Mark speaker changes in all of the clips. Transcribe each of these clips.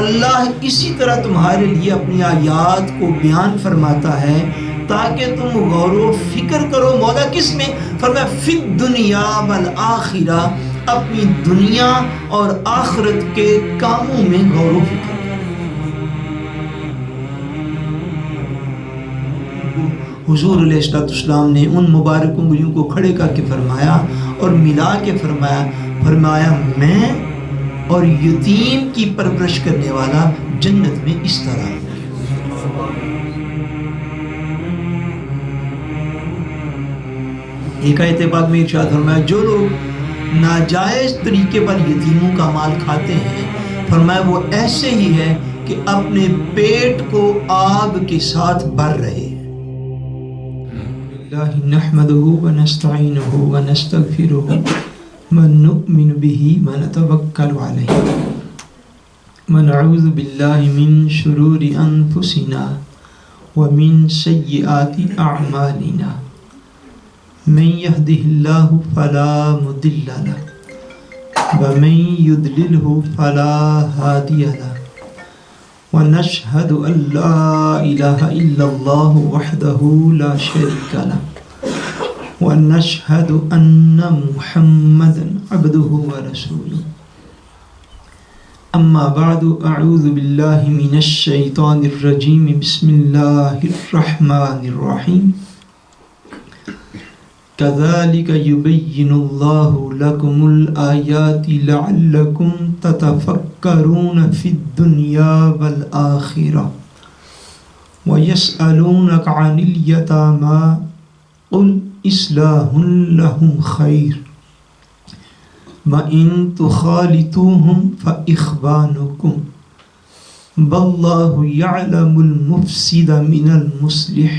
Speaker 1: اللہ اسی طرح تمہارے لیے اپنی آیات کو بیان فرماتا ہے تاکہ تم غور و فکر کرو۔ مولا کس میں؟ فرمایا فی الدنیا والآخرہ، اپنی دنیا اور آخرت کے کاموں میں غور و فکر کرو۔ حضور علیہ السلام نے ان مبارک انگلیوں کو کھڑے کر کے فرمایا اور ملا کے فرمایا میں اور یتیم کی پرورش کرنے والا جنت میں اس طرح۔ ایک آیت پاک میں ارشاد فرمایا جو لوگ ناجائز طریقے پر یتیموں کا مال کھاتے ہیں، فرمایا وہ ایسے ہی ہے کہ اپنے پیٹ کو آگ کے ساتھ بھر رہے۔ نحمده ونستعینه ونستغفره ونؤمن به ونتوکل علیہ ونعوذ باللہ من شرور انفسنا ومن سیئات اعمالنا من يهده الله فلا مضل له ومن يضلله فلا هادي له ونشهد أن لا إله إلا الله وحده لا شريك له ونشهد أن محمدا عبده ورسوله أما بعد أعوذ بالله من الشيطان الرجيم بسم الله الرحمن الرحيم كذلك يبين الله لكم الآيات لعلكم تتفكرون في الدنيا والآخرة ويسألونك عن اليتامى قل إصلاح لهم خير وإن تخالطوهم فإخوانكم والله يعلم المفسد من المصلح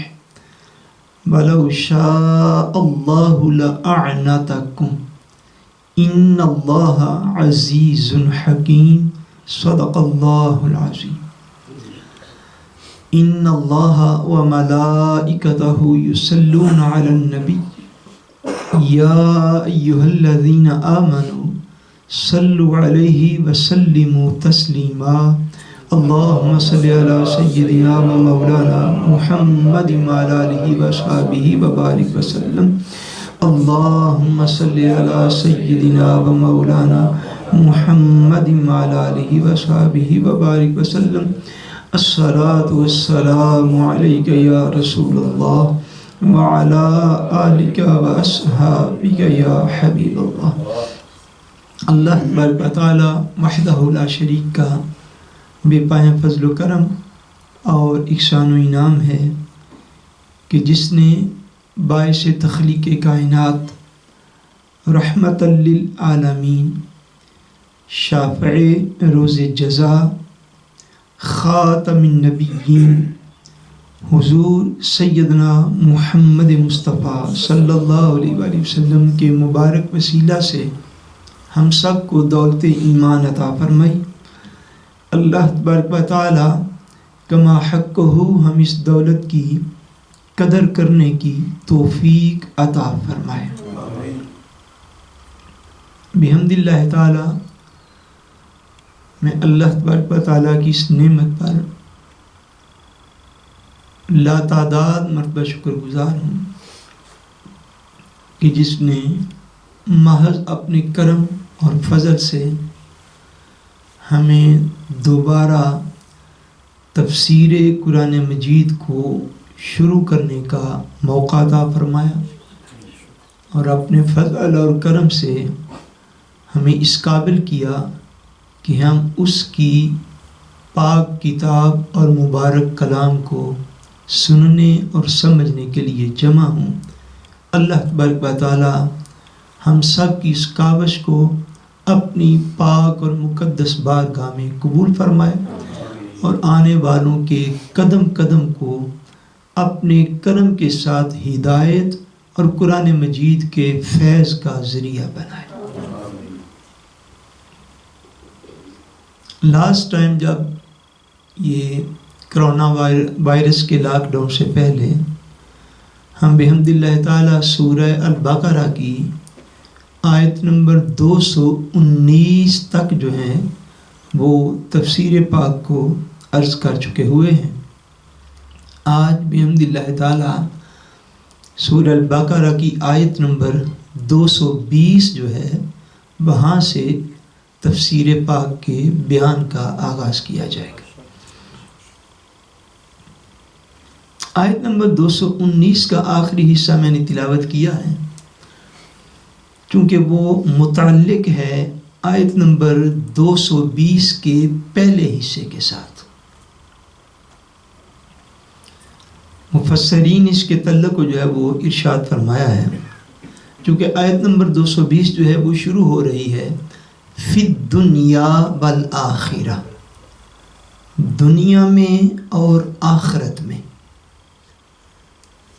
Speaker 1: وَلَوْ شَاءَ اللَّهُ لَأَعْنَتَكُمْ إِنَّ اللَّهَ عَزِيزٌ حَكِيمٌ صدق الله العظيم إِنَّ اللَّهَ وَمَلَائِكَتَهُ يُصَلُّونَ عَلَى النَّبِيِّ يَا أَيُّهَا الَّذِينَ آمَنُوا صَلُّوا عَلَيْهِ وَسَلِّمُوا تَسْلِيمًا اللهم صل على سيدنا ومولانا محمد وعلى آله وصحبه وبارك وسلم اللهم صل على سيدنا ومولانا محمد وعلى آله وصحبه وبارك وسلم الصلاة والسلام عليك يا رسول الله وعلى آلك وأصحابك يا حبيب الله۔ اللہ تبارک و تعالی وحدہ لا شریک کا بے پایہ فضل و کرم اور احسان و انعام ہے کہ جس نے باعث تخلیق کائنات رحمت للعالمین شافع روز جزا خاتم النبیین حضور سیدنا محمد مصطفیٰ صلی اللہ علیہ وآلہ وسلم کے مبارک وسیلہ سے ہم سب کو دولت ایمان عطا فرمائی۔ اللہ تبارک و تعالی کما حق ہو ہم اس دولت کی قدر کرنے کی توفیق عطا فرمائے۔ بحمد اللہ تعالی میں اللہ تبارک و تعالی کی اس نعمت پر لا تعداد مرتبہ شکر گزار ہوں کہ جس نے محض اپنے کرم اور فضل سے ہمیں دوبارہ تفسیر قرآن مجید کو شروع کرنے کا موقع عطا فرمایا اور اپنے فضل اور کرم سے ہمیں اس قابل کیا کہ ہم اس کی پاک کتاب اور مبارک کلام کو سننے اور سمجھنے کے لیے جمع ہوں۔ اللہ تبارک و تعالی ہم سب کی اس کاوش کو اپنی پاک اور مقدس بارگاہ میں قبول فرمائے اور آنے والوں کے قدم قدم کو اپنے کرم کے ساتھ ہدایت اور قرآن مجید کے فیض کا ذریعہ بنائے۔ لاسٹ ٹائم جب یہ کرونا وائرس کے لاک ڈاؤن سے پہلے ہم بحمد اللہ تعالی سورہ البقرہ کی آیت نمبر 219 تک جو ہے وہ تفسیر پاک کو عرض کر چکے ہوئے ہیں۔ آج بحمد اللہ تعالی سورہ البقرہ کی آیت نمبر 220 جو ہے وہاں سے تفسیر پاک کے بیان کا آغاز کیا جائے گا۔ آیت نمبر 219 کا آخری حصہ میں نے تلاوت کیا ہے چونکہ وہ متعلق ہے آیت نمبر 220 کے پہلے حصے کے ساتھ۔ مفسرین اس کے تعلق کو جو ہے وہ ارشاد فرمایا ہے، چونکہ آیت نمبر 220 جو ہے وہ شروع ہو رہی ہے فی الدنیا والآخرہ، دنیا میں اور آخرت میں،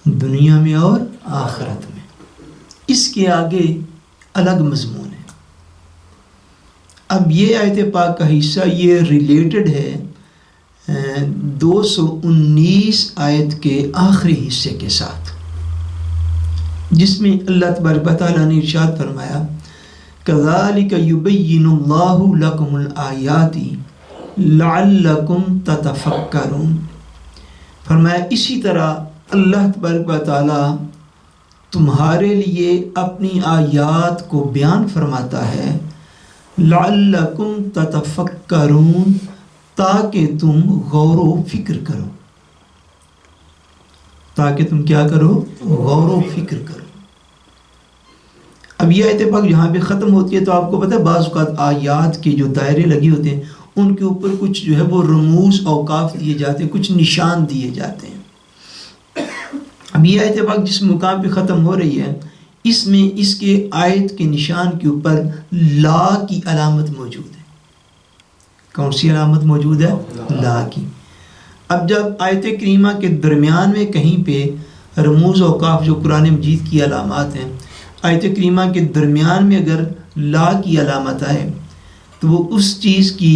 Speaker 1: دنیا میں اور آخرت میں۔ اس کے آگے الگ مضمون ہے۔ اب یہ آیت پاک کا حصہ یہ ریلیٹڈ ہے 219 آیت کے آخری حصے کے ساتھ، جس میں اللہ تبارک و تعالیٰ نے ارشاد فرمایا کذالک یبین اللہ لکم الآیات لعلکم تتفکرون۔ فرمایا اسی طرح اللہ تبارک و تعالیٰ تمہارے لیے اپنی آیات کو بیان فرماتا ہے لعلکم تتفکرون، تاکہ تم غور و فکر کرو، تاکہ تم کیا کرو؟ غور و فکر کرو۔ اب یہ آیت پاک جہاں پہ ختم ہوتی ہے تو آپ کو پتہ ہے بعض اوقات آیات کے جو دائرے لگے ہوتے ہیں ان کے اوپر کچھ جو ہے وہ رموز اوقاف دیے جاتے ہیں، کچھ نشان دیے جاتے ہیں۔ اب یہ آیت پاک جس مقام پہ ختم ہو رہی ہے اس میں اس کے آیت کے نشان کے اوپر لا کی علامت موجود ہے۔ کون سی علامت موجود ہے؟ لا کی۔ اب جب آیت کریمہ کے درمیان میں کہیں پہ رموز اوقاف جو قرآن مجید کی علامات ہیں، آیت کریمہ کے درمیان میں اگر لا کی علامت آئے تو وہ اس چیز کی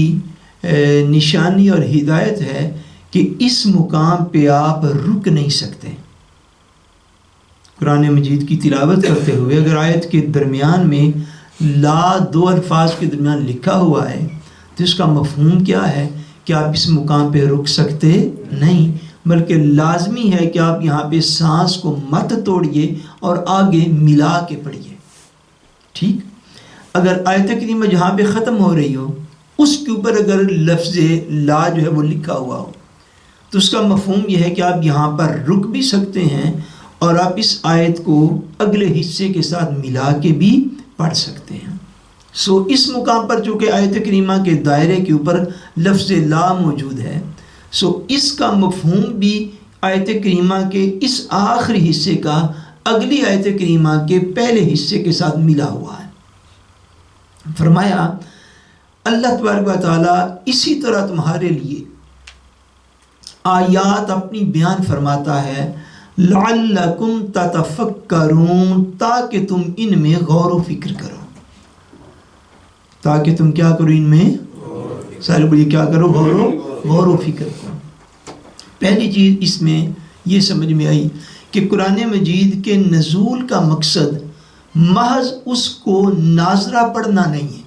Speaker 1: نشانی اور ہدایت ہے کہ اس مقام پہ آپ رک نہیں سکتے۔ قرآن مجید کی تلاوت کرتے ہوئے اگر آیت کے درمیان میں لا دو الفاظ کے درمیان لکھا ہوا ہے تو اس کا مفہوم کیا ہے کہ آپ اس مقام پہ رک سکتے نہیں، بلکہ لازمی ہے کہ آپ یہاں پہ سانس کو مت توڑیے اور آگے ملا کے پڑھیے۔ ٹھیک؟ اگر آیت کریمہ جہاں پہ ختم ہو رہی ہو اس کے اوپر اگر لفظ لا جو ہے وہ لکھا ہوا ہو تو اس کا مفہوم یہ ہے کہ آپ یہاں پر رک بھی سکتے ہیں اور آپ اس آیت کو اگلے حصے کے ساتھ ملا کے بھی پڑھ سکتے ہیں۔ سو اس مقام پر چونکہ آیت کریمہ کے دائرے کے اوپر لفظ لا موجود ہے، سو اس کا مفہوم بھی آیت کریمہ کے اس آخری حصے کا اگلی آیت کریمہ کے پہلے حصے کے ساتھ ملا ہوا ہے۔ فرمایا اللہ تبارک و تعالیٰ اسی طرح تمہارے لیے آیات اپنی بیان فرماتا ہے لعلکم تتفکرون، تاکہ تم ان میں غور و فکر کرو، تاکہ تم کیا کرو؟ ان میں سارے بولیے کیا کرو؟ غور و فکر کرو۔ پہلی چیز اس میں یہ سمجھ میں آئی کہ قرآن مجید کے نزول کا مقصد محض اس کو ناظرہ پڑھنا نہیں ہے،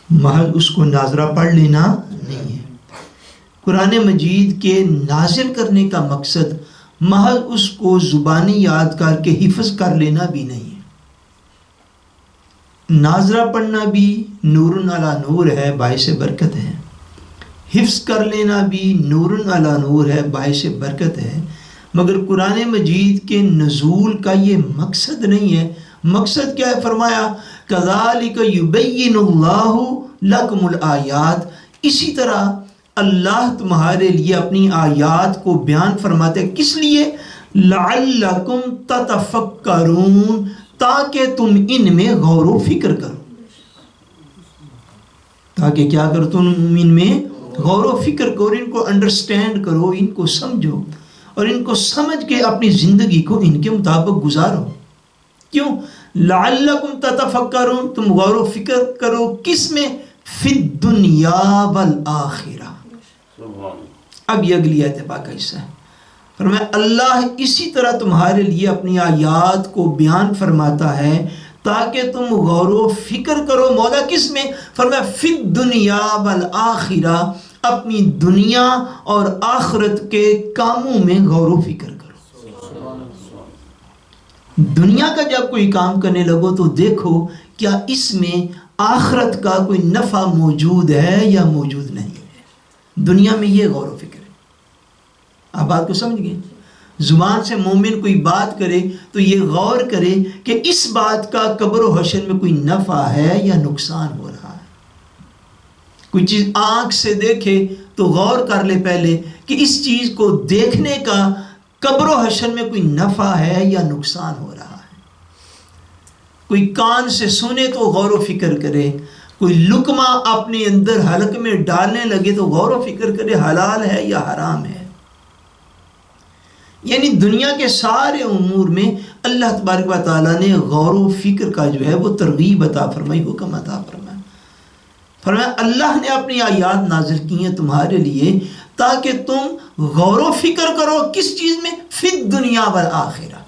Speaker 1: محض اس کو ناظرہ پڑھ لینا نہیں ہے۔ قرآن مجید کے نازل کرنے کا مقصد محض اس کو زبانی یاد کر کے حفظ کر لینا بھی نہیں ہے۔ ناظرہ پڑھنا بھی نور علی نور ہے، باعث برکت ہے، حفظ کر لینا بھی نور علی نور ہے، باعث برکت ہے، مگر قرآن مجید کے نزول کا یہ مقصد نہیں ہے۔ مقصد کیا ہے؟ فرمایا کذالک یبین اللہ لکم الآیات، اسی طرح اللہ تمہارے لیے اپنی آیات کو بیان فرماتے ہیں۔ کس لیے؟ لعلکم تتفکرون، تاکہ تم ان میں غور و فکر کرو، تاکہ کیا کرو؟ تم ان میں غور و فکر کرو، ان کو انڈرسٹینڈ کرو، ان کو سمجھو اور ان کو سمجھ کے اپنی زندگی کو ان کے مطابق گزارو۔ کیوں؟ لعلکم تتفکرون، تم غور و فکر کرو کس میں؟ فی الدنیا والآخرہ۔ اب یہ اگلی آیت پاک کا حصہ ہے۔ فرمایا اللہ اسی طرح تمہارے لیے اپنی آیات کو بیان فرماتا ہے تاکہ تم غور و فکر کرو. مولا کس میں؟ فرمایا فی الدنیا والآخرہ، اپنی دنیا اور آخرت کے کاموں میں غور و فکر کرو. دنیا کا جب کوئی کام کرنے لگو تو دیکھو کیا اس میں آخرت کا کوئی نفع موجود ہے یا موجود نہیں ہے. دنیا میں یہ غور و فکر ہے. آپ بات کو سمجھ گئے؟ زبان سے مومن کوئی بات کرے تو یہ غور کرے کہ اس بات کا قبر و حشر میں کوئی نفع ہے یا نقصان ہو رہا ہے. کوئی چیز آنکھ سے دیکھے تو غور کر لے پہلے کہ اس چیز کو دیکھنے کا قبر و حشر میں کوئی نفع ہے یا نقصان ہو رہا ہے. کوئی کان سے سنے تو غور و فکر کرے. کوئی لقمہ اپنے اندر حلق میں ڈالنے لگے تو غور و فکر کرے حلال ہے یا حرام ہے. یعنی دنیا کے سارے امور میں اللہ تبارک و تعالیٰ نے غور و فکر کا جو ہے وہ ترغیب عطا فرمائی، حکم عطا فرمایا. فرمایا اللہ نے اپنی آیات نازل کی ہیں تمہارے لیے تاکہ تم غور و فکر کرو. کس چیز میں؟ فی الدنیا والآخرہ،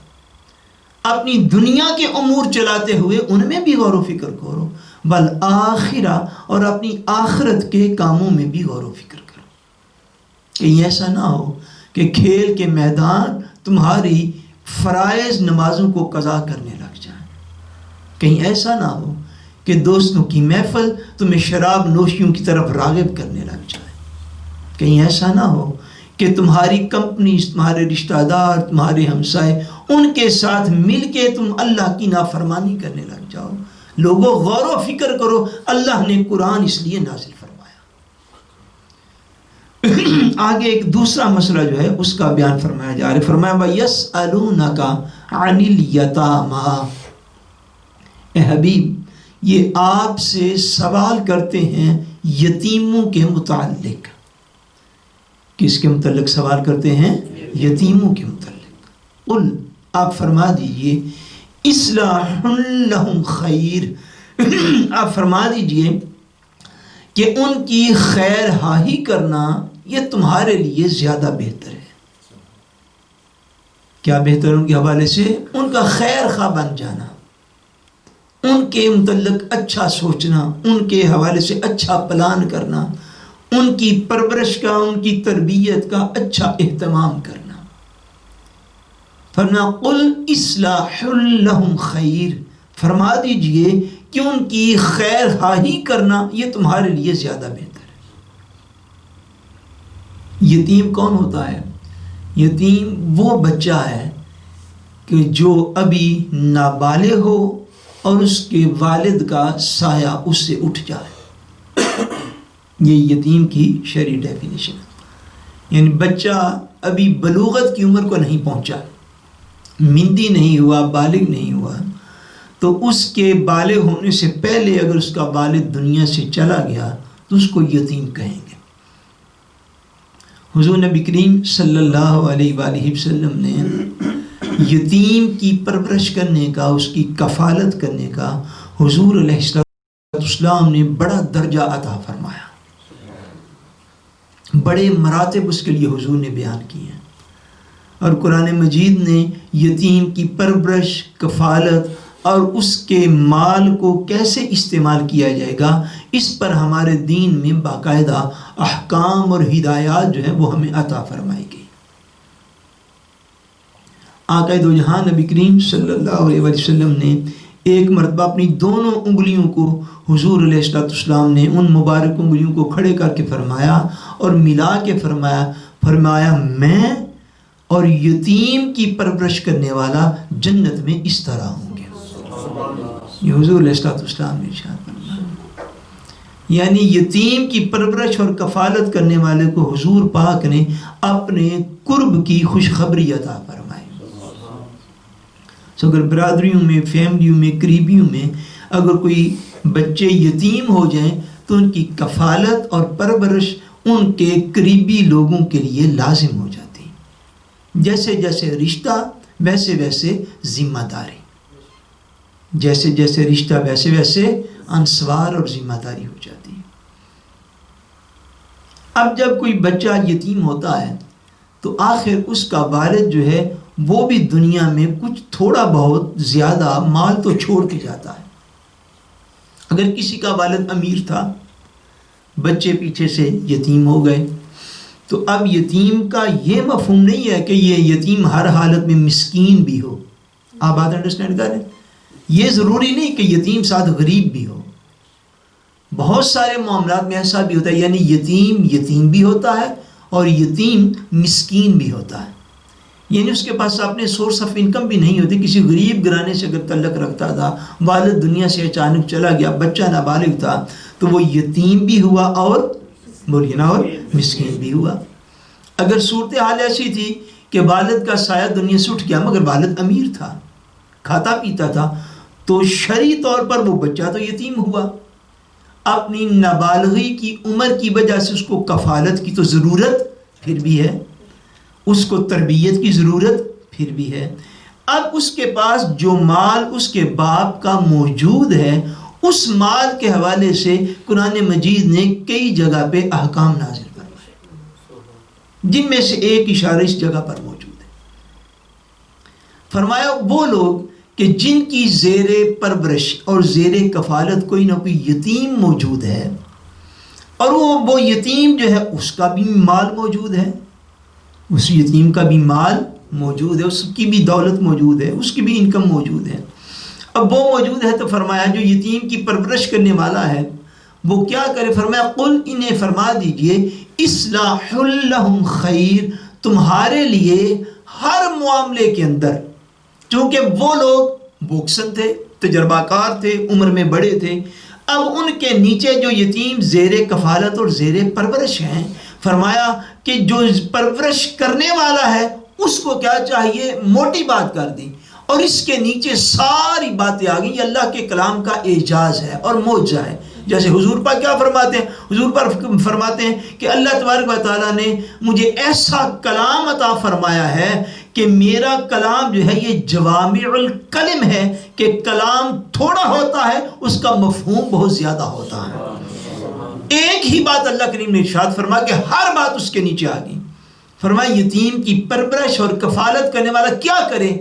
Speaker 1: اپنی دنیا کے امور چلاتے ہوئے ان میں بھی غور و فکر کرو، والآخرہ، اور اپنی آخرت کے کاموں میں بھی غور و فکر کرو. کہیں ایسا نہ ہو کہ کھیل کے میدان تمہاری فرائض نمازوں کو قضا کرنے لگ جائیں. کہیں ایسا نہ ہو کہ دوستوں کی محفل تمہیں شراب نوشیوں کی طرف راغب کرنے لگ جائے. کہیں ایسا نہ ہو کہ تمہاری کمپنی، تمہارے رشتہ دار، تمہارے ہمسائے، ان کے ساتھ مل کے تم اللہ کی نافرمانی کرنے لگ جاؤ. لوگوں غور و فکر کرو، اللہ نے قرآن اس لیے نازل فرمایا. آگے ایک دوسرا مسئلہ جو ہے اس کا بیان فرمایا جا رہا ہے. فرمایا وَيَسْأَلُونَكَ عَنِ الْيَتَامَى، اے حبیب یہ آپ سے سوال کرتے ہیں یتیموں کے متعلق. کس کے متعلق سوال کرتے ہیں؟ یتیموں کے متعلق. قل، آپ فرما دیجئے، اصلاح لہم خیر، آپ فرما دیجئے کہ ان کی خیر خواہی کرنا یہ تمہارے لیے زیادہ بہتر ہے. کیا بہتر؟ ان کے حوالے سے ان کا خیر خواہ بن جانا، ان کے متعلق اچھا سوچنا، ان کے حوالے سے اچھا پلان کرنا، ان کی پرورش کا، ان کی تربیت کا اچھا اہتمام کرنا. فرمایا قل اصلاح لہم خیر، فرما دیجئے کہ ان کی خیر خواہی کرنا یہ تمہارے لیے زیادہ بہتر ہے. یتیم کون ہوتا ہے؟ یتیم وہ بچہ ہے کہ جو ابھی نابالغ ہو اور اس کے والد کا سایہ اس سے اٹھ جائے. یہ یتیم کی شرعی ڈیفینیشن ہے. یعنی بچہ ابھی بلوغت کی عمر کو نہیں پہنچا، مندی نہیں ہوا، بالغ نہیں ہوا، تو اس کے بالغ ہونے سے پہلے اگر اس کا والد دنیا سے چلا گیا تو اس کو یتیم کہیں گے. حضور نبی کریم صلی اللہ علیہ وآلہ وسلم نے یتیم کی پرورش کرنے کا، اس کی کفالت کرنے کا حضور علیہ السلام نے بڑا درجہ عطا فرمایا. بڑے مراتب اس کے لیے حضور نے بیان کیے ہیں. اور قرآن مجید نے یتیم کی پرورش، کفالت اور اس کے مال کو کیسے استعمال کیا جائے گا، اس پر ہمارے دین میں باقاعدہ احکام اور ہدایات جو ہیں وہ ہمیں عطا فرمائی گئی. آقا دو جہاں نبی کریم صلی اللہ علیہ وسلم نے ایک مرتبہ اپنی دونوں انگلیوں کو حضور علیہ السلام نے ان مبارک انگلیوں کو کھڑے کر کے فرمایا اور ملا کے فرمایا میں اور یتیم کی پرورش کرنے والا جنت میں اس طرح ہوں گے. یہ حضور علیہ السلام نے ارشاد فرمایا. یعنی یتیم کی پرورش اور کفالت کرنے والے کو حضور پاک نے اپنے قرب کی خوشخبری عطا فرمائی. سو اگر برادریوں میں، فیملیوں میں، قریبیوں میں اگر کوئی بچے یتیم ہو جائیں تو ان کی کفالت اور پرورش ان کے قریبی لوگوں کے لیے لازم ہو جاتی. جیسے جیسے رشتہ ویسے ویسے ذمہ داری، جیسے جیسے رشتہ ویسے ویسے انسوار اور ذمہ داری ہو جاتی ہے. اب جب کوئی بچہ یتیم ہوتا ہے تو آخر اس کا والد جو ہے وہ بھی دنیا میں کچھ تھوڑا بہت زیادہ مال تو چھوڑ کے جاتا ہے۔ اگر کسی کا والد امیر تھا، بچے پیچھے سے یتیم ہو گئے، تو اب یتیم کا یہ مفہوم نہیں ہے کہ یہ یتیم ہر حالت میں مسکین بھی ہو۔ آپ بات انڈرسٹینڈ کریں، یہ ضروری نہیں کہ یتیم ساتھ غریب بھی ہو۔ بہت سارے معاملات میں ایسا بھی ہوتا ہے، یعنی یتیم بھی ہوتا ہے اور یتیم مسکین بھی ہوتا ہے، یعنی اس کے پاس اپنے سورس آف انکم بھی نہیں ہوتی۔ کسی غریب گھرانے سے اگر تعلق رکھتا تھا، والد دنیا سے اچانک چلا گیا، بچہ نابالغ تھا، تو وہ یتیم بھی ہوا اور بولیے نا، اور مسکین بھی ہوا۔ اگر صورتحال ایسی تھی کہ والد کا سایہ دنیا سے اٹھ گیا مگر والد امیر تھا، کھاتا پیتا تھا، تو شرعی طور پر وہ بچہ تو یتیم ہوا۔ اپنی نابالغی کی عمر کی وجہ سے اس کو کفالت کی تو ضرورت پھر بھی ہے، اس کو تربیت کی ضرورت پھر بھی ہے۔ اب اس کے پاس جو مال اس کے باپ کا موجود ہے، اس مال کے حوالے سے قرآن مجید نے کئی جگہ پہ احکام نازل فرمائے، جن میں سے ایک اشارہ اس جگہ پر موجود ہے۔ فرمایا وہ لوگ کہ جن کی زیر پرورش اور زیر کفالت کوئی نہ کوئی یتیم موجود ہے، اور وہ یتیم جو ہے اس کا بھی مال موجود ہے، اس یتیم کا بھی مال موجود ہے، اس کی بھی دولت موجود ہے، اس کی بھی انکم موجود ہے۔ اب وہ موجود ہے تو فرمایا جو یتیم کی پرورش کرنے والا ہے وہ کیا کرے؟ فرمایا قل انہیں فرما دیجئے اصلاح لہم خیر، تمہارے لیے ہر معاملے کے اندر، چونکہ وہ لوگ بوکسن تھے، تجربہ کار تھے، عمر میں بڑے تھے، اب ان کے نیچے جو یتیم زیر کفالت اور زیر پرورش ہیں، فرمایا کہ جو پرورش کرنے والا ہے اس کو کیا چاہیے؟ موٹی بات کر دی، اور اس کے نیچے ساری باتیں آ گئیں۔ یہ اللہ کے کلام کا اعجاز ہے اور معجزہ ہے۔ جیسے حضور پاک کیا فرماتے ہیں؟ حضور پاک فرماتے ہیں کہ اللہ تبارک و تعالیٰ نے مجھے ایسا کلام عطا فرمایا ہے کہ میرا کلام جو ہے یہ جوامع الکلم ہے، کہ کلام تھوڑا ہوتا ہے اس کا مفہوم بہت زیادہ ہوتا ہے۔ ایک ہی بات اللہ کریم نے ارشاد فرمایا کہ ہر بات اس کے نیچے آ گئی۔ فرمایا یتیم کی پرورش اور کفالت کرنے والا کیا کرے؟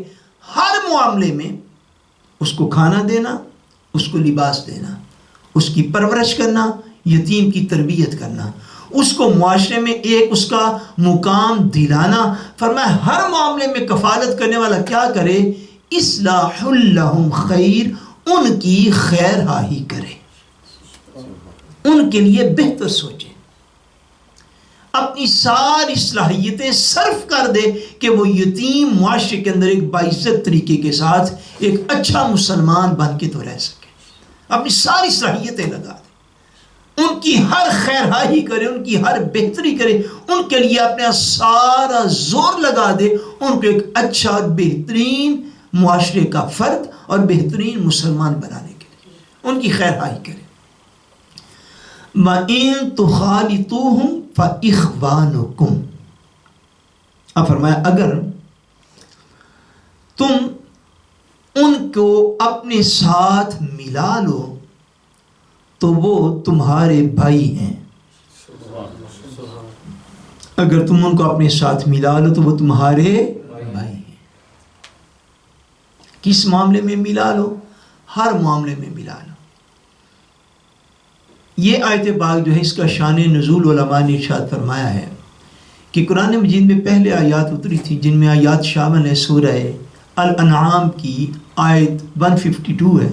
Speaker 1: ہر معاملے میں اس کو کھانا دینا، اس کو لباس دینا، اس کی پرورش کرنا، یتیم کی تربیت کرنا، اس کو معاشرے میں ایک اس کا مقام دلانا۔ فرمایا ہر معاملے میں کفالت کرنے والا کیا کرے؟ اصلاح لہم خیر، ان کی خیر خواہی کرے، ان کے لیے بہتر سوچے، اپنی ساری صلاحیتیں صرف کر دے کہ وہ یتیم معاشرے کے اندر ایک باعزت طریقے کے ساتھ ایک اچھا مسلمان بن کے تو رہ سکے۔ اپنی ساری صلاحیتیں لگا دے، ان کی ہر خیر خواہی کرے، ان کی ہر بہتری کرے، ان کے لیے اپنا سارا زور لگا دے، ان کو ایک اچھا اور بہترین معاشرے کا فرد اور بہترین مسلمان بنانے کے لیے ان کی خیر خواہی کرے۔ وَإِن تُخَالِطُوهُمْ فَإِخْوَانُكُمْ، اب فرمایا اگر تم ان کو اپنے ساتھ ملا لو تو وہ تمہارے بھائی ہیں۔ اگر تم ان کو اپنے ساتھ ملا لو تو وہ تمہارے بھائی ہیں۔ کس معاملے میں ملا لو؟ ہر معاملے میں ملا لو۔ یہ آیت پاک جو ہے اس کا شان نزول علماء نے ارشاد فرمایا ہے کہ قرآن مجید میں پہلے آیات اتری تھی جن میں آیات شامل ہے سورہ الانعام کی آیت 152 ہے،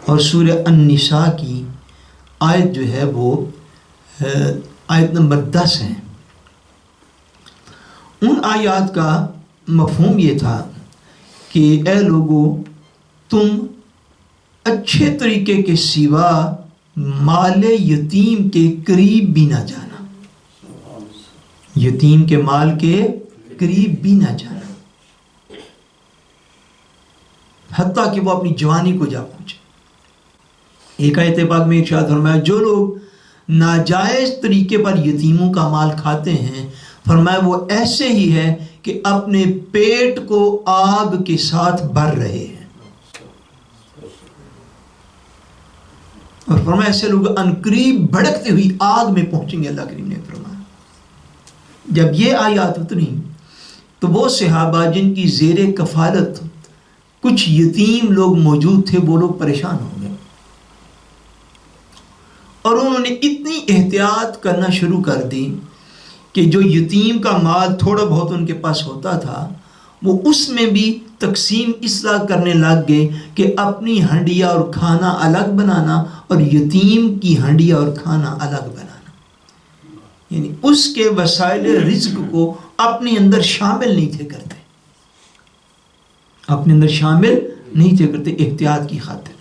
Speaker 1: اور سورہ النساء کی آیت جو ہے وہ آیت نمبر 10 ہے۔ ان آیات کا مفہوم یہ تھا کہ اے لوگو، تم اچھے طریقے کے سوا مال یتیم کے قریب بھی نہ جانا، یتیم کے مال کے قریب بھی نہ جانا، حتیٰ کہ وہ اپنی جوانی کو جا پہنچے۔ ایک آیت پاک میں ارشاد فرمایا جو لوگ ناجائز طریقے پر یتیموں کا مال کھاتے ہیں، فرمایا وہ ایسے ہی ہے کہ اپنے پیٹ کو آگ کے ساتھ بھر رہے ہیں، اور فرمایا ایسے لوگ عنقریب بھڑکتی ہوئی آگ میں پہنچیں گے۔ اللہ کریم نے فرمایا جب یہ آیات اتری تو وہ صحابہ جن کی زیر کفالت کچھ یتیم لوگ موجود تھے وہ لوگ پریشان ہو گئے، اور انہوں نے اتنی احتیاط کرنا شروع کر دی کہ جو یتیم کا مال تھوڑا بہت ان کے پاس ہوتا تھا وہ اس میں بھی تقسیم اس طرح کرنے لگ گئے کہ اپنی ہنڈیا اور کھانا الگ بنانا اور یتیم کی ہنڈیا اور کھانا الگ بنانا، یعنی اس کے وسائل رزق کو اپنے اندر شامل نہیں تھے کرتے، اپنے اندر شامل نہیں تھے کرتے احتیاط کی خاطر۔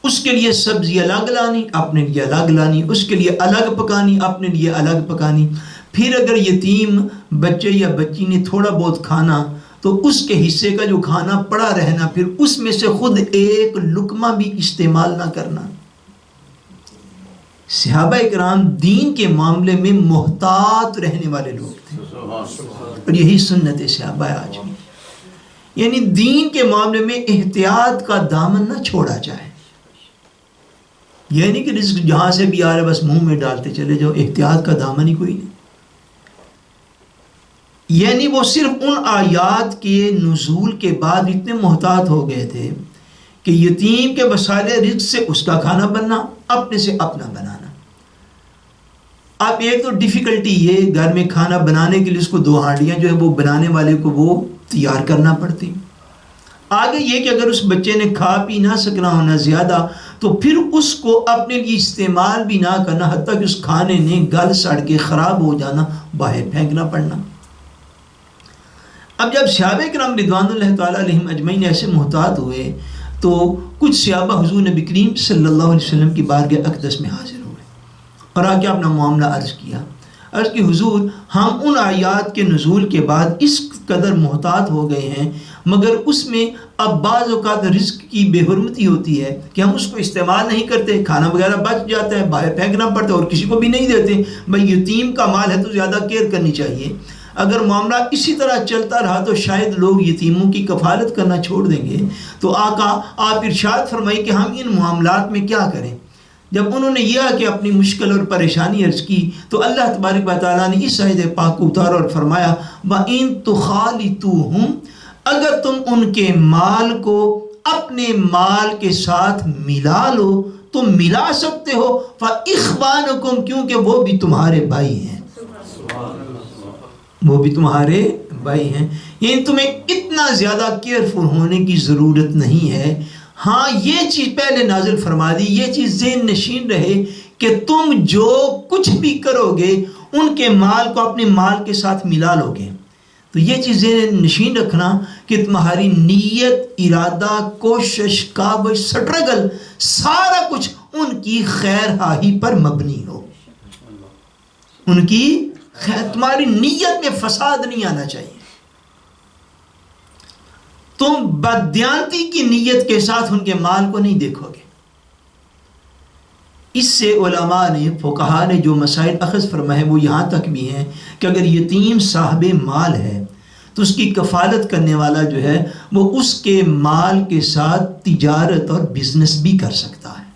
Speaker 1: اس کے لیے سبزی الگ لانی، اپنے لیے الگ لانی، اس کے لیے الگ پکانی، اپنے لیے الگ پکانی۔ پھر اگر یتیم بچے یا بچی نے تھوڑا بہت کھانا تو اس کے حصے کا جو کھانا پڑا رہنا، پھر اس میں سے خود ایک لقمہ بھی استعمال نہ کرنا۔ صحابہ کرام دین کے معاملے میں محتاط رہنے والے لوگ تھے، اور یہی سنت صحابہ آج بھی، یعنی دین کے معاملے میں احتیاط کا دامن نہ چھوڑا جائے۔ یہ نہیں کہ رزق جہاں سے بھی آ رہا بس منہ میں ڈالتے چلے جاؤ، احتیاط کا دامن ہی کوئی نہیں۔ یعنی وہ صرف ان آیات کے نزول کے بعد اتنے محتاط ہو گئے تھے کہ یتیم کے وسائل رزق سے اس کا کھانا بننا، اپنے سے اپنا بنانا۔ اب ایک تو ڈیفیکلٹی یہ، گھر میں کھانا بنانے کے لیے اس کو 2 ہانڈیاں جو ہے وہ بنانے والے کو وہ تیار کرنا پڑتی۔ آگے یہ کہ اگر اس بچے نے کھا پی نہ سکنا ہونا زیادہ تو پھر اس کو اپنے لیے استعمال بھی نہ کرنا، حتیٰ کہ اس کھانے نے گل سڑ کے خراب ہو جانا، باہر پھینکنا پڑنا۔ اب جب صحابہ کرام رضوان اللہ تعالیٰ علیہم اجمعین ایسے محتاط ہوئے تو کچھ صحابہ حضور نبی کریم صلی اللہ علیہ وسلم کی بارگاہ اقدس میں حاضر ہوئے اور آ کے اپنا معاملہ عرض کیا، عرض کہ حضور ہم ان آیات کے نزول کے بعد اس قدر محتاط ہو گئے ہیں، مگر اس میں اب بعض اوقات رزق کی بے حرمتی ہوتی ہے کہ ہم اس کو استعمال نہیں کرتے، کھانا وغیرہ بچ جاتا ہے، باہر پھینکنا پڑتا ہے اور کسی کو بھی نہیں دیتے۔ بھائی یتیم کا مال ہے تو زیادہ کیئر کرنی چاہیے۔ اگر معاملہ اسی طرح چلتا رہا تو شاید لوگ یتیموں کی کفالت کرنا چھوڑ دیں گے۔ تو آقا آپ ارشاد فرمائیں کہ ہم ان معاملات میں کیا کریں۔ جب انہوں نے یہ کہ اپنی مشکل اور پریشانی عرض کی تو اللہ تبارک و تعالیٰ نے اس آیت پاک کو اتارا اور فرمایا وَإِن تُخَالِطُوهُمْ، اگر تم ان کے مال کو اپنے مال کے ساتھ ملا لو تو ملا سکتے ہو، فَإِخْوَانُكُمْ، کیونکہ وہ بھی تمہارے بھائی ہیں، وہ بھی تمہارے بھائی ہیں۔ یعنی تمہیں اتنا زیادہ کیئرفل ہونے کی ضرورت نہیں ہے۔ ہاں یہ چیز پہلے نازل فرما دی، یہ چیز ذہن نشین رہے کہ تم جو کچھ بھی کرو گے ان کے مال کو اپنے مال کے ساتھ ملا لو گے، تو یہ چیز ذہن نشین رکھنا کہ تمہاری نیت، ارادہ، کوشش، کاوش، سٹرگل، سارا کچھ ان کی خیر خواہی پر مبنی ہو، ان کی خیر، تمہاری نیت میں فساد نہیں آنا چاہیے۔ تم بددیانتی کی نیت کے ساتھ ان کے مال کو نہیں دیکھو گے۔ اس سے علماء نے، فقہاء نے جو مسائل اخذ فرمائے وہ یہاں تک بھی ہیں کہ اگر یتیم صاحب مال ہے تو اس کی کفالت کرنے والا جو ہے وہ اس کے مال کے ساتھ تجارت اور بزنس بھی کر سکتا ہے،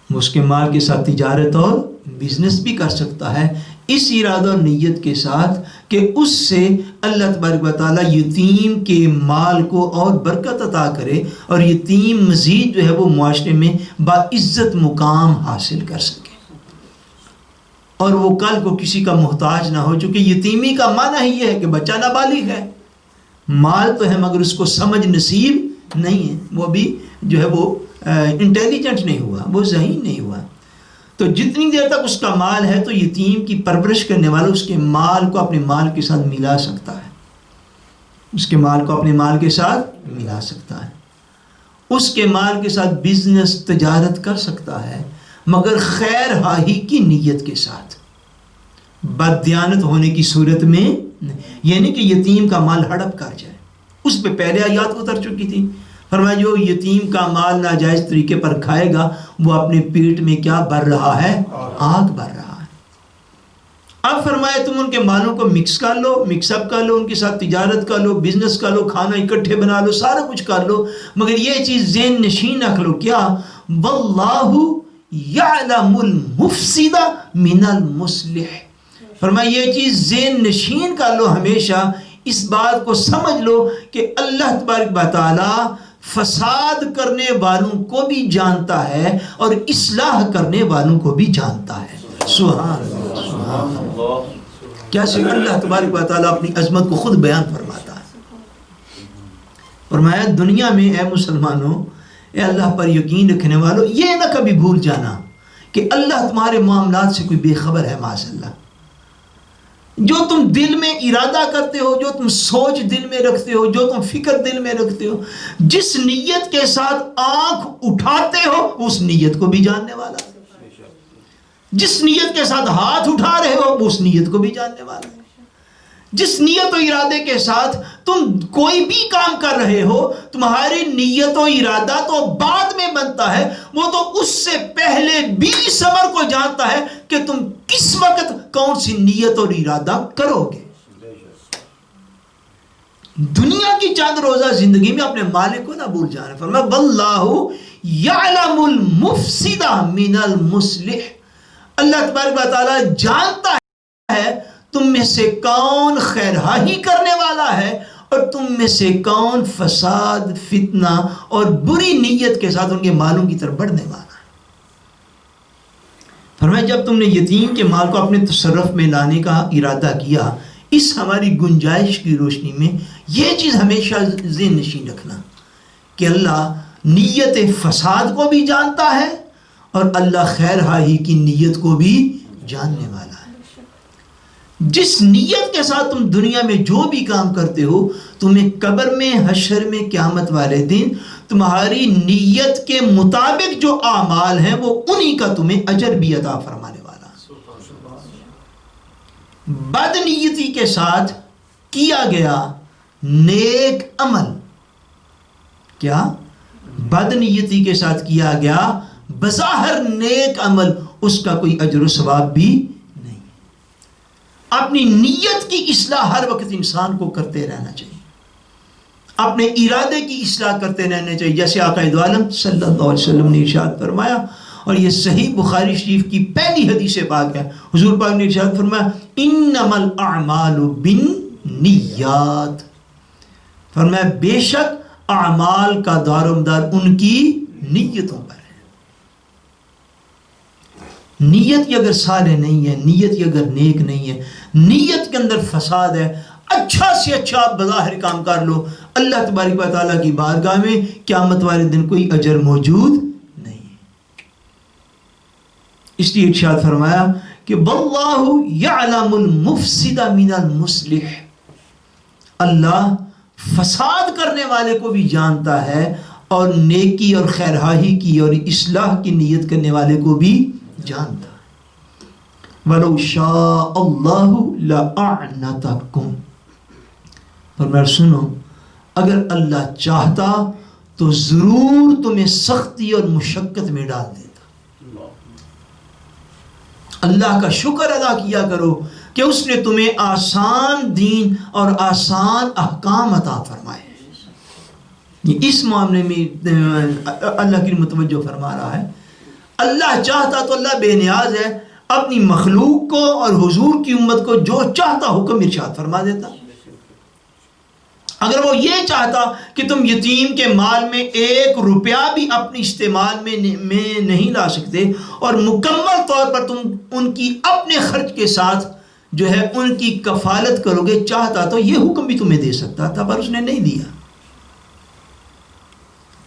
Speaker 1: وہ اس کے مال کے ساتھ تجارت اور بزنس بھی کر سکتا ہے، اس ارادہ اور نیت کے ساتھ کہ اس سے اللہ تبارک و تعالیٰ یتیم کے مال کو اور برکت عطا کرے اور یتیم مزید جو ہے وہ معاشرے میں باعزت مقام حاصل کر سکے اور وہ کل کو کسی کا محتاج نہ ہو، چونکہ یتیمی کا معنی ہی یہ ہے کہ بچہ نابالغ ہے، مال تو ہے مگر اس کو سمجھ نصیب نہیں ہے، وہ بھی جو ہے وہ انٹیلیجنٹ نہیں ہوا، وہ ذہین نہیں ہوا۔ تو جتنی دیر تک اس کا مال ہے تو یتیم کی پرورش کرنے والا اس کے مال کو اپنے مال کے ساتھ ملا سکتا ہے، اس کے مال کو اپنے مال کے ساتھ ملا سکتا ہے، اس کے مال کے ساتھ بزنس تجارت کر سکتا ہے، مگر خیر خواہی کی نیت کے ساتھ، بددیانت ہونے کی صورت میں، یعنی کہ یتیم کا مال ہڑپ کر جائے۔ اس پہ پہلے آیات اتر چکی تھی، فرمایا جو یتیم کا مال ناجائز طریقے پر کھائے گا وہ اپنے پیٹ میں کیا بھر رہا ہے؟ آگ بھر رہا ہے۔ اب فرمایا تم ان کے مالوں کو مکس کر لو، مکس اپ کر لو، ان کے ساتھ تجارت کر لو، بزنس کر لو، کھانا اکٹھے بنا لو، سارا کچھ کر لو، مگر یہ چیز ذہن نشین رکھ لو کیا؟ واللہ یعلم المفسد من المصلح، فرمایا یہ چیز ذہن نشین کر لو ہمیشہ، اس بات کو سمجھ لو کہ اللہ تبارک و تعالی فساد کرنے والوں کو بھی جانتا ہے اور اصلاح کرنے والوں کو بھی جانتا ہے۔ سبحان اللہ، سبحان اللہ۔ کیسے اللہ تبارک و تعالی اپنی عظمت کو خود بیان فرماتا ہے۔ فرمایا دنیا میں اے مسلمانوں، اے اللہ پر یقین رکھنے والوں، یہ نہ کبھی بھول جانا کہ اللہ تمہارے معاملات سے کوئی بے خبر ہے۔ معاذ اللہ، جو تم دل میں ارادہ کرتے ہو، جو تم سوچ دل میں رکھتے ہو، جو تم فکر دل میں رکھتے ہو، جس نیت کے ساتھ آنکھ اٹھاتے ہو اس نیت کو بھی جاننے والا ہے، جس نیت کے ساتھ ہاتھ اٹھا رہے ہو اس نیت کو بھی جاننے والا ہے، جس نیت و ارادے کے ساتھ تم کوئی بھی کام کر رہے ہو، تمہاری نیت و ارادہ تو بعد میں بنتا ہے، وہ تو اس سے پہلے بھی صبر کو جانتا ہے کہ تم کس وقت کون سی نیت اور ارادہ کرو گے۔ دنیا کی چند روزہ زندگی میں اپنے مالک کو نہ بھول جانا۔ فرمایا واللہ یعلم المفسد من المصلح، اللہ تبارک و تعالی جانتا ہے تم میں سے کون خیرخواہی کرنے والا ہے اور تم میں سے کون فساد، فتنہ اور بری نیت کے ساتھ ان کے مالوں کی طرف بڑھنے والا ہے۔ فرمایا جب تم نے یتیم کے مال کو اپنے تصرف میں لانے کا ارادہ کیا، اس ہماری گنجائش کی روشنی میں یہ چیز ہمیشہ ذہن نشین رکھنا کہ اللہ نیت فساد کو بھی جانتا ہے اور اللہ خیرخواہی کی نیت کو بھی جاننے والا ہے۔ جس نیت کے ساتھ تم دنیا میں جو بھی کام کرتے ہو، تمہیں قبر میں، حشر میں، قیامت والے دن تمہاری نیت کے مطابق جو اعمال ہیں وہ انہی کا تمہیں اجر بھی عطا فرمانے والا۔ بد نیتی کے ساتھ کیا گیا نیک عمل، کیا بد نیتی کے ساتھ کیا گیا بظاہر نیک عمل، اس کا کوئی اجر و ثواب بھی نہیں۔ اپنی نیت کی اصلاح ہر وقت انسان کو کرتے رہنا چاہیے، اپنے ارادے کی اصلاح کرتے رہنے چاہیے، جیسے آقا دو عالم صلی اللہ علیہ وسلم نے ارشاد فرمایا، اور یہ صحیح بخاری شریف کی پہلی حدیث پاک ہے۔ حضور پاک نے ارشاد فرمایا انما الاعمال بالنیات، فرمایا بے شک اعمال کا دار و مدار ان کی نیتوں پر ہے۔ نیت کی اگر صالح نہیں ہے، نیت کی اگر نیک نہیں ہے، نیت کے اندر فساد ہے، اچھا سے اچھا بظاہر کام کر لو، اللہ تبارک و تعالیٰ کی بارگاہ میں قیامت والے دن کوئی اجر موجود نہیں ہے۔ اس لیے ارشاد فرمایا کہ واللہ یعلم المفسد من المصلح، اللہ فساد کرنے والے کو بھی جانتا ہے اور نیکی اور خیرخواہی کی اور اصلاح کی نیت کرنے والے کو بھی جانتا ہے۔ وَلَوْ شَاءَ اللَّهُ لَأَعْنَتَكُمْ، فرمایا سنو، اگر اللہ چاہتا تو ضرور تمہیں سختی اور مشقت میں ڈال دیتا۔ اللہ کا شکر ادا کیا کرو کہ اس نے تمہیں آسان دین اور آسان احکام عطا فرمائے۔ اس معاملے میں اللہ کی متوجہ فرما رہا ہے، اللہ چاہتا تو اللہ بے نیاز ہے، اپنی مخلوق کو اور حضور کی امت کو جو چاہتا حکم ارشاد فرما دیتا۔ اگر وہ یہ چاہتا کہ تم یتیم کے مال میں 1 روپیہ بھی اپنی استعمال میں نہیں لا سکتے اور مکمل طور پر تم ان کی اپنے خرچ کے ساتھ جو ہے ان کی کفالت کرو گے، چاہتا تو یہ حکم بھی تمہیں دے سکتا تھا، پر اس نے نہیں دیا۔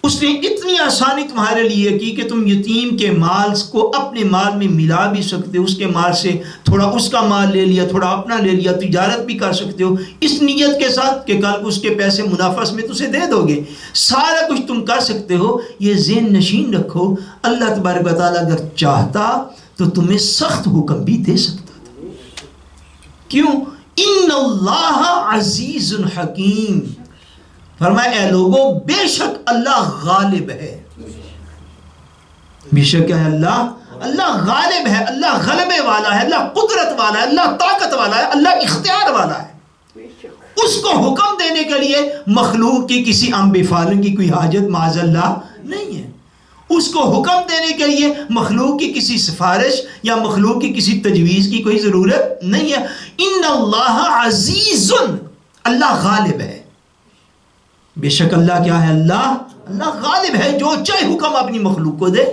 Speaker 1: اس نے اتنی آسانی تمہارے لیے کی کہ تم یتیم کے مال کو اپنے مال میں ملا بھی سکتے ہو، اس کے مال سے تھوڑا اس کا مال لے لیا، تھوڑا اپنا لے لیا، تجارت بھی کر سکتے ہو اس نیت کے ساتھ کہ کل اس کے پیسے منافع میں تجھے دے دو گے، سارا کچھ تم کر سکتے ہو۔ یہ ذہن نشین رکھو، اللہ تبارک و تعالیٰ اگر چاہتا تو تمہیں سخت حکم بھی دے سکتا تھا۔ کیوں؟ ان اللہ عزیز حکیم، فرمایا اے لوگوں بے شک اللہ غالب ہے، بے شک ہے اللہ غالب ہے، اللہ غلبے والا ہے، اللہ قدرت والا ہے، اللہ طاقت والا ہے، اللہ اختیار والا ہے۔ اس کو حکم دینے کے لیے مخلوق کی کسی انبے فالن کی کوئی حاجت معاذ اللہ نہیں ہے۔ اس کو حکم دینے کے لیے مخلوق کی کسی سفارش یا مخلوق کی کسی تجویز کی کوئی ضرورت نہیں ہے. ان اللہ عزیز، اللہ غالب ہے. بے شک اللہ کیا ہے؟ اللہ غالب ہے، جو چاہے حکم اپنی مخلوق کو دے.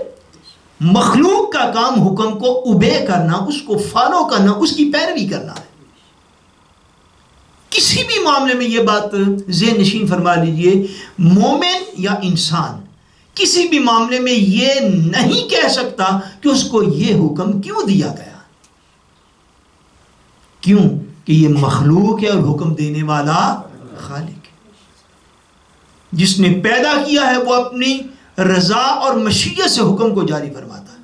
Speaker 1: مخلوق کا کام حکم کو اوبے کرنا، اس کو فالو کرنا، اس کی پیروی کرنا ہے. کسی بھی معاملے میں یہ بات ذہن نشین فرما لیجئے، مومن یا انسان کسی بھی معاملے میں یہ نہیں کہہ سکتا کہ اس کو یہ حکم کیوں دیا گیا. کیوں؟ کہ یہ مخلوق ہے اور حکم دینے والا خالق ہے. جس نے پیدا کیا ہے وہ اپنی رضا اور مشیت سے حکم کو جاری فرماتا ہے.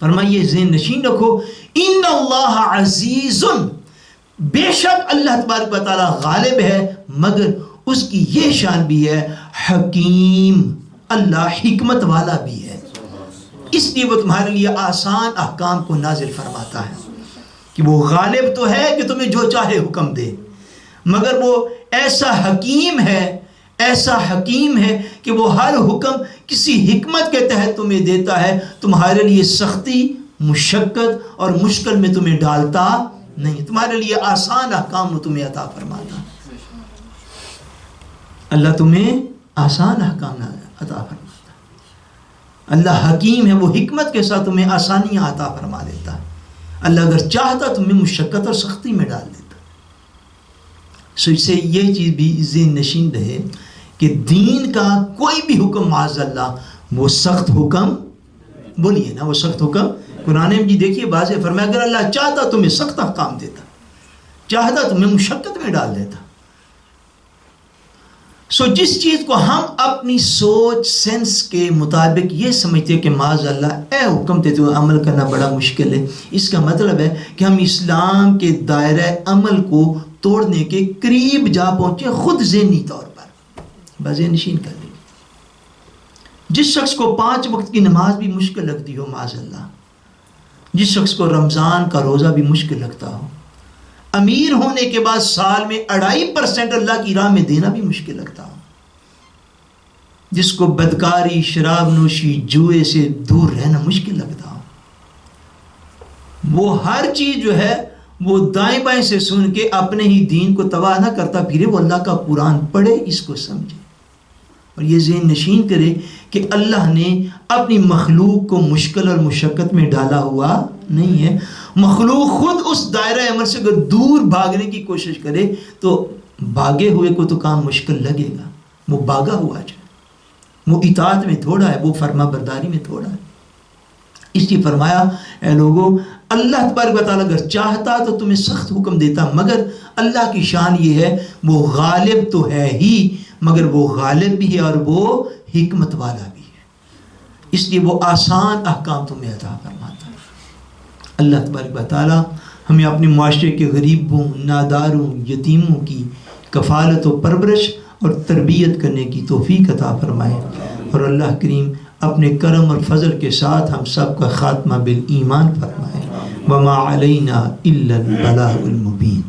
Speaker 1: فرمائیے ذہن نشین رکھو، ان اللہ عزیز، بے شک اللہ تبارک و تعالی غالب ہے، مگر اس کی یہ شان بھی ہے حکیم، اللہ حکمت والا بھی ہے. اس لیے وہ تمہارے لیے آسان احکام کو نازل فرماتا ہے کہ وہ غالب تو ہے کہ تمہیں جو چاہے حکم دے، مگر وہ ایسا حکیم ہے کہ وہ ہر حکم کسی حکمت کے تحت تمہیں دیتا ہے، تمہارے لیے سختی، مشقت اور مشکل میں تمہیں ڈالتا نہیں، تمہارے لیے آسان احکام وہ تمہیں عطا فرماتا. اللہ تمہیں آسان احکام عطا فرماتا. اللہ حکیم ہے، وہ حکمت کے ساتھ تمہیں آسانیاں عطا فرما دیتا ہے. اللہ اگر چاہتا تمہیں مشقت اور سختی میں ڈال دیتا. سو اس سے یہ چیز بھی ذہن نشین رہے کہ دین کا کوئی بھی حکم معاذ اللہ وہ سخت حکم، بولیے نا، وہ سخت حکم. قرآن میں جی دیکھیے واضح فرمایا اگر اللہ چاہتا تمہیں سخت احکام دیتا، چاہتا تمہیں مشقت میں ڈال دیتا. سو جس چیز کو ہم اپنی سوچ سینس کے مطابق یہ سمجھتے کہ معاذ اللہ اے حکم دیتے ہوئے عمل کرنا بڑا مشکل ہے، اس کا مطلب ہے کہ ہم اسلام کے دائرہ عمل کو توڑنے کے قریب جا پہنچے خود ذہنی طور پر. بذہن نشین کر لیں، جس شخص کو 5 وقت کی نماز بھی مشکل لگتی ہو معاذ اللہ، جس شخص کو رمضان کا روزہ بھی مشکل لگتا ہو، امیر ہونے کے بعد سال میں 2.5% اللہ کی راہ میں دینا بھی مشکل لگتا ہو، جس کو بدکاری، شراب نوشی، جوئے سے دور رہنا مشکل لگتا ہو، وہ ہر چیز جو ہے وہ دائیں بائیں سے سن کے اپنے ہی دین کو تباہ نہ کرتا پھرے، وہ اللہ کا قرآن پڑھے، اس کو سمجھے اور یہ ذہن نشین کرے کہ اللہ نے اپنی مخلوق کو مشکل اور مشقت میں ڈالا ہوا نہیں ہے. مخلوق خود اس دائرہ عمل سے اگر دور بھاگنے کی کوشش کرے تو بھاگے ہوئے کو تو کام مشکل لگے گا، وہ بھاگا ہوا جو وہ اطاعت میں تھوڑا ہے، وہ فرما برداری میں تھوڑا ہے. اس لیے فرمایا اے لوگوں، اللہ تبارک و تعالیٰ اگر چاہتا تو تمہیں سخت حکم دیتا، مگر اللہ کی شان یہ ہے وہ غالب تو ہے ہی، مگر وہ غالب بھی ہے اور وہ حکمت والا بھی ہے، اس لیے وہ آسان احکام تمہیں عطا فرماتا ہے. اللہ تبارک و تعالیٰ ہمیں اپنے معاشرے کے غریبوں، ناداروں، یتیموں کی کفالت و پرورش اور تربیت کرنے کی توفیق عطا فرمائے، اور اللہ کریم اپنے کرم اور فضل کے ساتھ ہم سب کا خاتمہ بالایمان فرمائے. وما علینا الا البلاغ المبین.